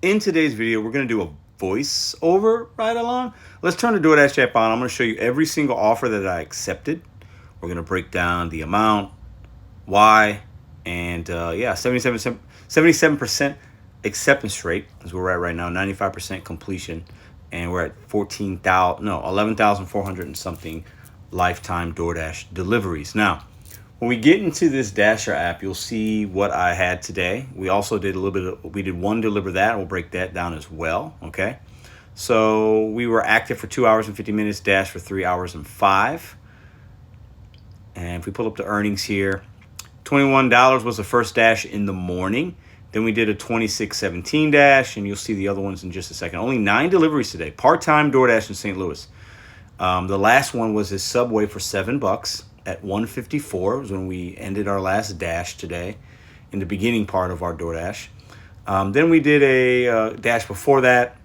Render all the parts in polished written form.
in today's video, we're going to do a voiceover ride along. Let's turn the DoorDash app on. I'm going to show you every single offer that I accepted. We're going to break down the amount, why, and yeah, 77% acceptance rate is where we're at right now, 95% completion, and we're at 11,400 and something lifetime DoorDash deliveries. Now, when we get into this Dasher app, you'll see what I had today. We also did a little bit of, we did one deliver that. We'll break that down as well, okay? So we were active for 2 hours and 50 minutes, Dash for 3 hours and 5. And if we pull up the earnings here, $21 was the first Dash in the morning. Then we did a 26.17 Dash, and you'll see the other ones in just a second. Only 9 deliveries today. Part-time DoorDash in St. Louis. The last one was his Subway for $7 at 1:54. It was when we ended our last Dash today in the beginning part of our DoorDash. Then we did a Dash before that,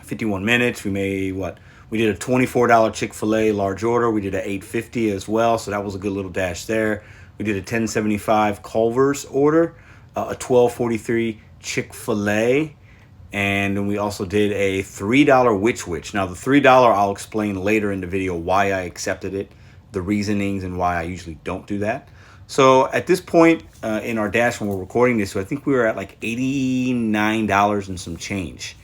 51 minutes. We made what? We did a $24 Chick-fil-A large order. We did a $8.50 as well, so that was a good little Dash there. We did a $10.75 Culver's order, a $12.43 Chick-fil-A, and then we also did a $3 Which. Now, the $3 I'll explain later in the video why I accepted it, the reasonings, and why I usually don't do that. So at this point in our Dash when we're recording this, so I think we were at like $89 and some change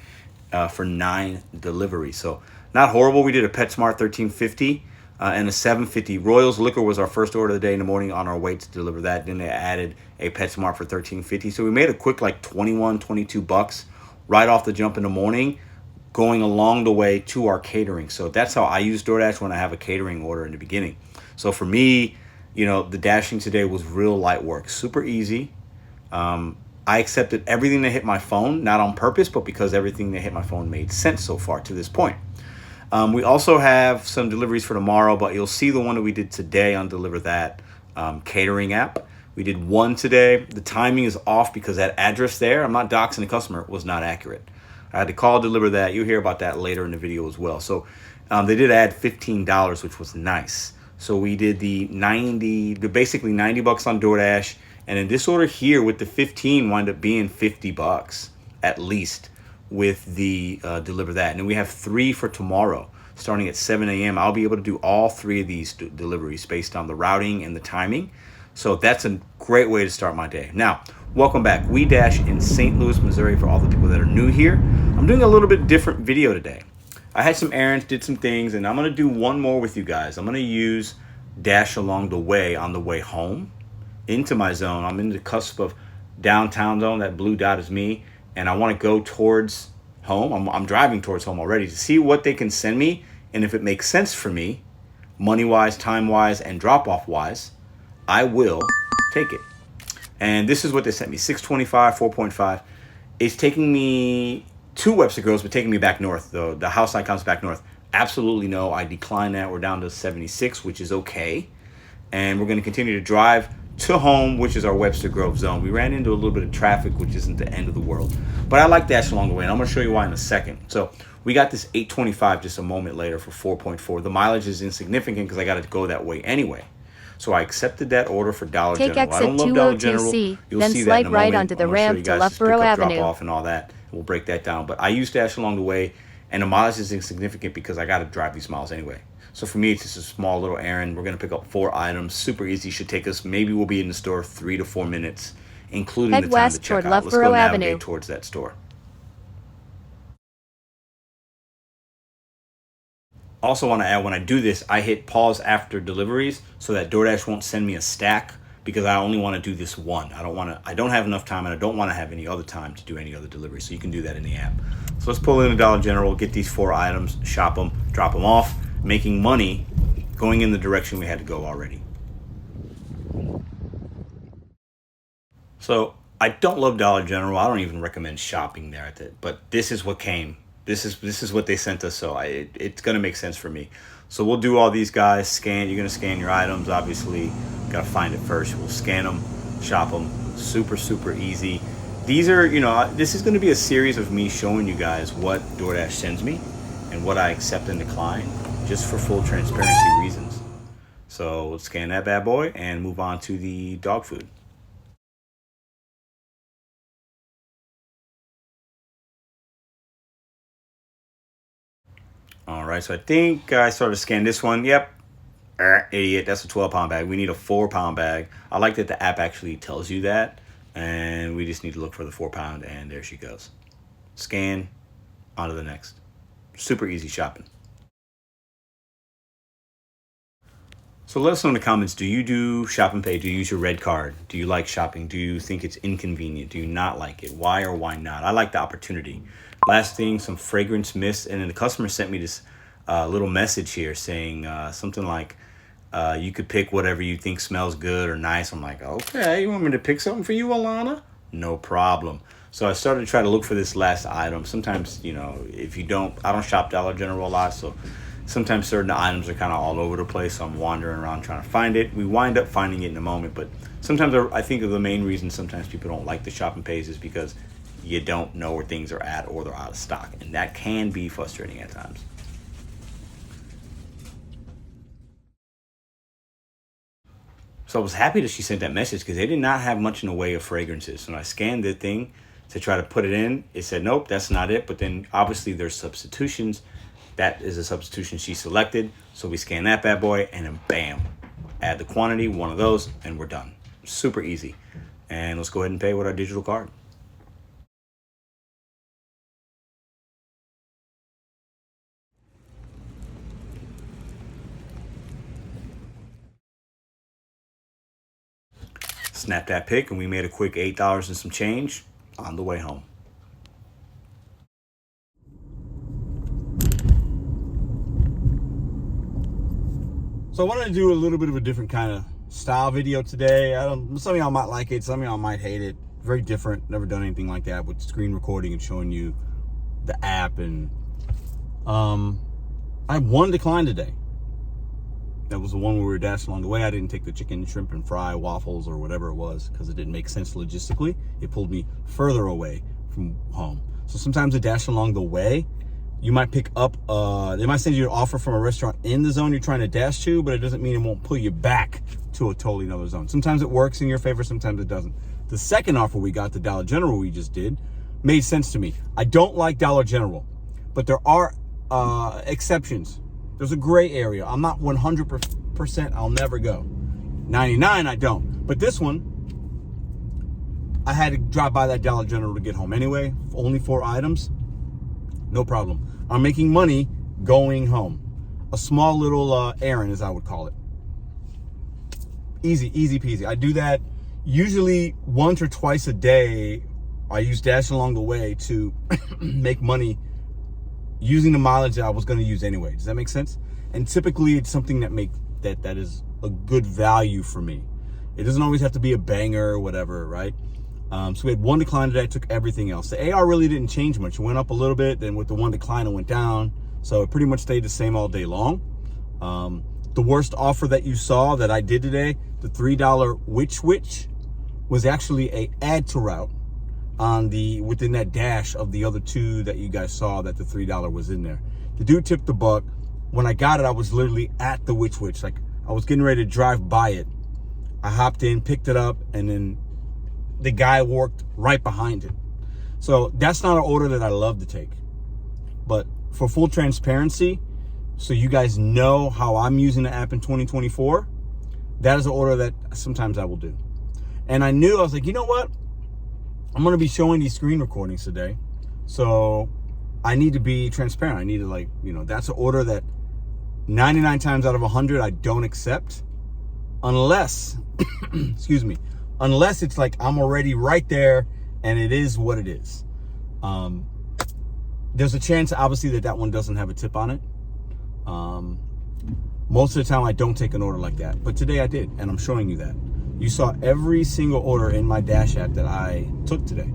for 9 deliveries. So not horrible. We did a PetSmart $13.50 and a $7.50. Royals Liquor was our first order of the day in the morning on our way to deliver that. Then they added a PetSmart for $13.50. So we made a quick like 21, 22 bucks right off the jump in the morning, going along the way to our catering. So that's how I use DoorDash when I have a catering order in the beginning. So for me, you know, the dashing today was real light work, super easy. I accepted everything that hit my phone, not on purpose, but because everything that hit my phone made sense so far to this point. We also have some deliveries for tomorrow, but you'll see the one that we did today on Deliver That catering app. We did one today. The timing is off because that address there, I'm not doxing the customer, was not accurate. I had to call Deliver That. You'll hear about that later in the video as well. So they did add $15, which was nice. So we did basically 90 bucks on DoorDash. And in this order here with the 15 wound up being 50 bucks at least with the Deliver That. And then we have 3 for tomorrow starting at 7 a.m. I'll be able to do all 3 of these deliveries based on the routing and the timing. So that's a great way to start my day. Now, welcome back. We Dash in St. Louis, Missouri for all the people that are new here. I'm doing a little bit different video today. I had some errands, did some things, and I'm going to do one more with you guys. I'm going to use Dash along the way on the way home into my zone. I'm in the cusp of downtown zone. That blue dot is me, and I want to go towards home. I'm driving towards home already to see what they can send me, and if it makes sense for me, money-wise, time-wise, and drop-off-wise, I will take it. And this is what they sent me, 625, 4.5. It's taking me 2 Webster Groves, but taking me back north, though. The house line comes back north. Absolutely no, I decline that. We're down to 76, which is okay. And we're going to continue to drive to home, which is our Webster Grove zone. We ran into a little bit of traffic, which isn't the end of the world. But I like Dash along the way, and I'm going to show you why in a second. So we got this 825 just a moment later for 4.4. The mileage is insignificant because I got to go that way anyway. So I accepted that order for Dollar Take General. I exit don't love Dollar 202C, General. You'll then see that slide in a right moment. onto the I'm gonna show ramp you to guys Loughborough pick up, Avenue. drop off and all that. We'll break that down. But I use Dash along the way, and the mileage is insignificant because I got to drive these miles anyway. So for me, it's just a small little errand. We're going to pick up 4 items. Super easy. Should take us, maybe we'll be in the store 3 to 4 minutes, including Head the time west to check toward out. Let's go Loughborough navigate Avenue. towards that store. Also want to add, when I do this, I hit pause after deliveries so that DoorDash won't send me a stack because I only want to do this one. I don't have enough time, and I don't want to have any other time to do any other delivery. So you can do that in the app. So let's pull in a Dollar General, get these 4 items, shop them, drop them off, making money going in the direction we had to go already. So I don't love Dollar General. I don't even recommend shopping there but this is what came. This is what they sent us, so it's gonna make sense for me. So we'll do all these guys. Scan. You're gonna scan your items. Obviously, gotta find it first. We'll scan them, shop them. Super easy. These are, you know, this is gonna be a series of me showing you guys what DoorDash sends me and what I accept and decline, just for full transparency reasons. So let's scan that bad boy and move on to the dog food. All right, so I think I started to scan this one. Yep, idiot, that's a 12-pound bag. We need a 4-pound bag. I like that the app actually tells you that, and we just need to look for the 4-pound, and there she goes. Scan, on to the next. Super easy shopping. So let us know in the comments, do you do Shop and Pay? Do you use your red card? Do you like shopping? Do you think it's inconvenient? Do you not like it? Why or why not? I like the opportunity. Last thing, some fragrance mist. And then the customer sent me this little message here saying something like, you could pick whatever you think smells good or nice. I'm like, okay, you want me to pick something for you, Alana? No problem. So I started to try to look for this last item. Sometimes, if you don't, I don't shop Dollar General a lot, so sometimes certain items are kind of all over the place, so I'm wandering around trying to find it. We wind up finding it in a moment, but sometimes I think of the main reason sometimes people don't like the Shop and Pays is because you don't know where things are at or they're out of stock, and that can be frustrating at times. So I was happy that she sent that message because they did not have much in the way of fragrances. So when I scanned the thing to try to put it in, it said, nope, that's not it. But then obviously there's substitutions. That is a substitution she selected. So we scan that bad boy and then bam, add the quantity, one of those, and we're done. Super easy. And let's go ahead and pay with our digital card. Snap that pic and we made a quick $8 and some change on the way home. So I wanted to do a little bit of a different kind of style video today. Some of y'all might like it, some of y'all might hate it. Very different, never done anything like that with screen recording and showing you the app. And I had one decline today. That was the one where we were dashing along the way. I didn't take the chicken, shrimp, and fry waffles or whatever it was because it didn't make sense logistically. It pulled me further away from home. So sometimes the dash along the way, you might pick up, they might send you an offer from a restaurant in the zone you're trying to dash to, but it doesn't mean it won't pull you back to a totally another zone. Sometimes it works in your favor, sometimes it doesn't. The second offer we got, the Dollar General we just did, made sense to me. I don't like Dollar General, but there are exceptions. There's a gray area. I'm not 100%, I'll never go. 99, I don't. But this one, I had to drive by that Dollar General to get home anyway. Only 4 items. No problem. I'm making money going home. A small little errand, as I would call it. Easy peasy. I do that usually once or twice a day. I use Dash along the way to make money using the mileage that I was going to use anyway. Does that make sense? And typically it's something that is a good value for me. It doesn't always have to be a banger or whatever, right? So we had one decline today. I took everything else. The AR really didn't change much. It went up a little bit. Then with the one decline, it went down. So it pretty much stayed the same all day long. The worst offer that you saw that I did today, the $3 which was actually a add to route on within that dash of the other 2 that you guys saw that the $3 was in there. The dude tipped the buck. When I got it, I was literally at the which, like I was getting ready to drive by it. I hopped in, picked it up, and then the guy worked right behind it. So that's not an order that I love to take. But for full transparency, so you guys know how I'm using the app in 2024, that is an order that sometimes I will do. And I was like, you know what? I'm going to be showing these screen recordings today. So I need to be transparent. I need to that's an order that 99 times out of 100, I don't accept unless, excuse me, unless it's like I'm already right there and it is what it is. There's a chance, obviously, that one doesn't have a tip on it. Most of the time, I don't take an order like that. But today I did, and I'm showing you that. You saw every single order in my Dash app that I took today.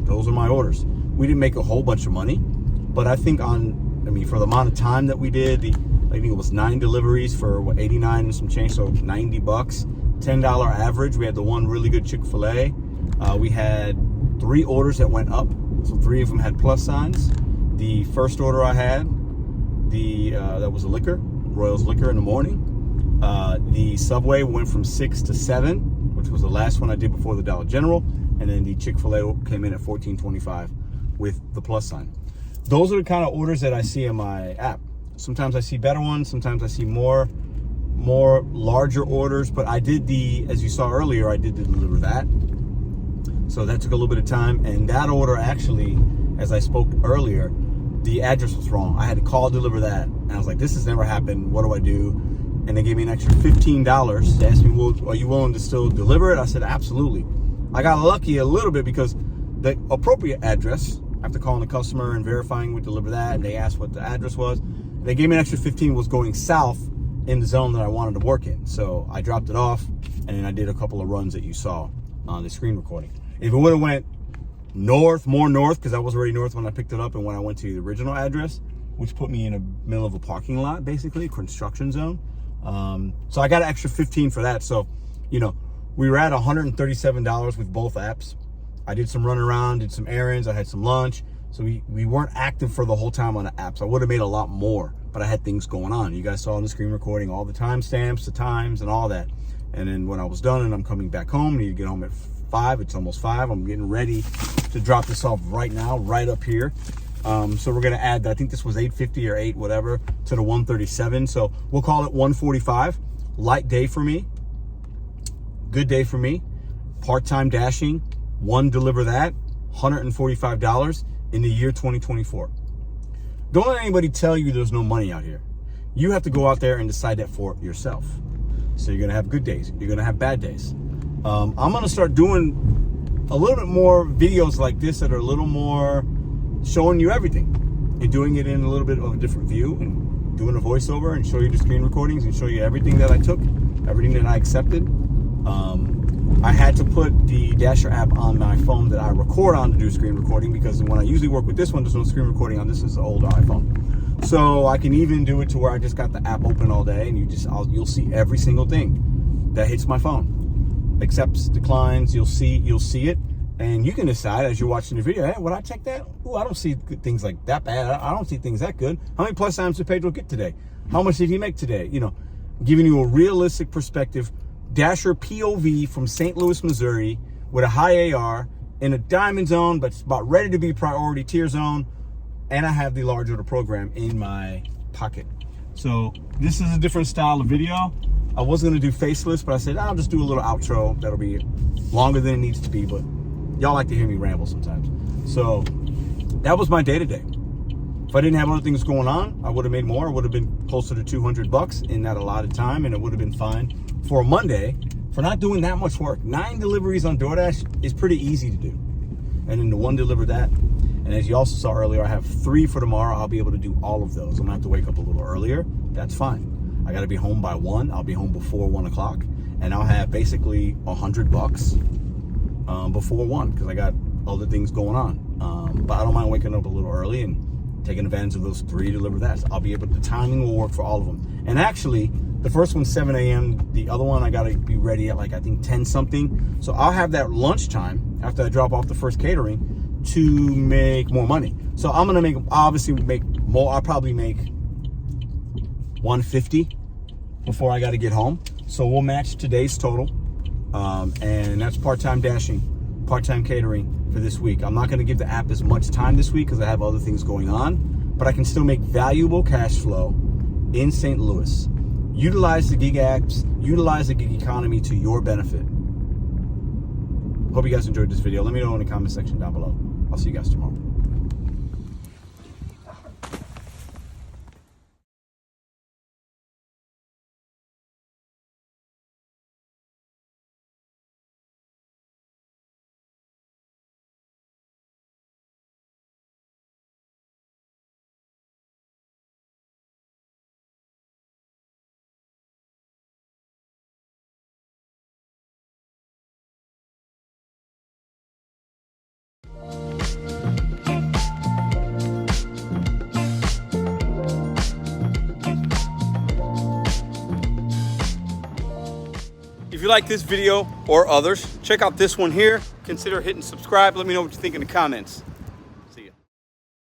Those are my orders. We didn't make a whole bunch of money, but I think for the amount of time that we did, I think it was 9 deliveries for 89 and some change, so $90, $10 average. We had the one really good Chick-fil-A. We had 3 orders that went up, so 3 of them had plus signs. The first order I had, that was a liquor, Royals liquor in the morning. The Subway went from 6 to 7, which was the last one I did before the Dollar General, and then the Chick-fil-A came in at $14.25 with the plus sign. Those are the kind of orders that I see in my app. Sometimes I see better ones. Sometimes I see more larger orders. But I did as you saw earlier, I did deliver that. So that took a little bit of time. And that order actually, as I spoke earlier, the address was wrong. I had to call deliver that. And I was like, this has never happened. What do I do? And they gave me an extra $15. They asked me, well, are you willing to still deliver it? I said, absolutely. I got lucky a little bit because the appropriate address, after calling the customer and verifying we deliver that, and they asked what the address was, they gave me an extra 15, was going south in the zone that I wanted to work in. So I dropped it off, and then I did a couple of runs that you saw on the screen recording. If it would have went north, more north, because I was already north when I picked it up and when I went to the original address, which put me in the middle of a parking lot, basically, a construction zone. So I got an extra 15 for that. So, you know, we were at $137 with both apps. I did some running around, did some errands, I had some lunch. So we weren't active for the whole time on the apps. I would have made a lot more, but I had things going on. You guys saw on the screen recording all the timestamps, the times, and all that. And then when I was done and I'm coming back home, I need to get home at 5. It's almost 5. I'm getting ready to drop this off right now, right up here. So we're gonna add, I think this was 850 or 8 whatever to the 137. So we'll call it 145. Light day for me, good day for me. Part-time dashing, one deliver that, $145 in the year 2024. Don't let anybody tell you there's no money out here. You have to go out there and decide that for yourself. So you're gonna have good days, you're gonna have bad days. I'm gonna start doing a little bit more videos like this that are a little more showing you everything and doing it in a little bit of a different view and doing a voiceover and show you the screen recordings and show you everything that I took, everything that I accepted. I had to put the Dasher app on my phone that I record on to do screen recording, because when I usually work with this one, there's no screen recording on this. Is the older iPhone. So I can even do it to where I just got the app open all day and you'll see every single thing that hits my phone. Accepts, declines, you'll see it. And you can decide as you're watching the video, hey, would I check that? Oh, I don't see good things like that bad. I don't see things that good. How many plus signs did Pedro get today? How much did he make today? You know, giving you a realistic perspective. Dasher POV from St. Louis, Missouri, with a high AR in a diamond zone, but it's about ready to be priority tier zone. And I have the large order program in my pocket. So this is a different style of video. I was gonna do faceless, but I said, I'll just do a little outro. That'll be longer than it needs to be, but y'all like to hear me ramble sometimes. So that was my day today. If I didn't have other things going on, I would have made more. I would have been closer to $200 in that allotted time, and it would have been fine for a Monday for not doing that much work. 9 deliveries on DoorDash is pretty easy to do. And then the one delivered that. And as you also saw earlier, I have 3 for tomorrow. I'll be able to do all of those. I'm gonna have to wake up a little earlier. That's fine. I gotta be home by 1. I'll be home before 1 o'clock. And I'll have basically $100 before 1, because I got other things going on. But I don't mind waking up a little early and taking advantage of those 3 deliver that. So I'll be able to, the timing will work for all of them. And actually, the first one's 7 a.m. The other one, I gotta be ready at like, I think 10 something. So I'll have that lunchtime after I drop off the first catering to make more money. So I'm gonna obviously make more. I'll probably make 150 before I gotta get home. So we'll match today's total. And that's part-time dashing, part-time catering for this week. I'm not gonna give the app as much time this week because I have other things going on, but I can still make valuable cash flow in St. Louis. Utilize the gig apps, utilize the gig economy to your benefit. Hope you guys enjoyed this video. Let me know in the comment section down below. I'll see you guys tomorrow. If you like this video or others, check out this one here. Consider hitting subscribe. Let me know what you think in the comments.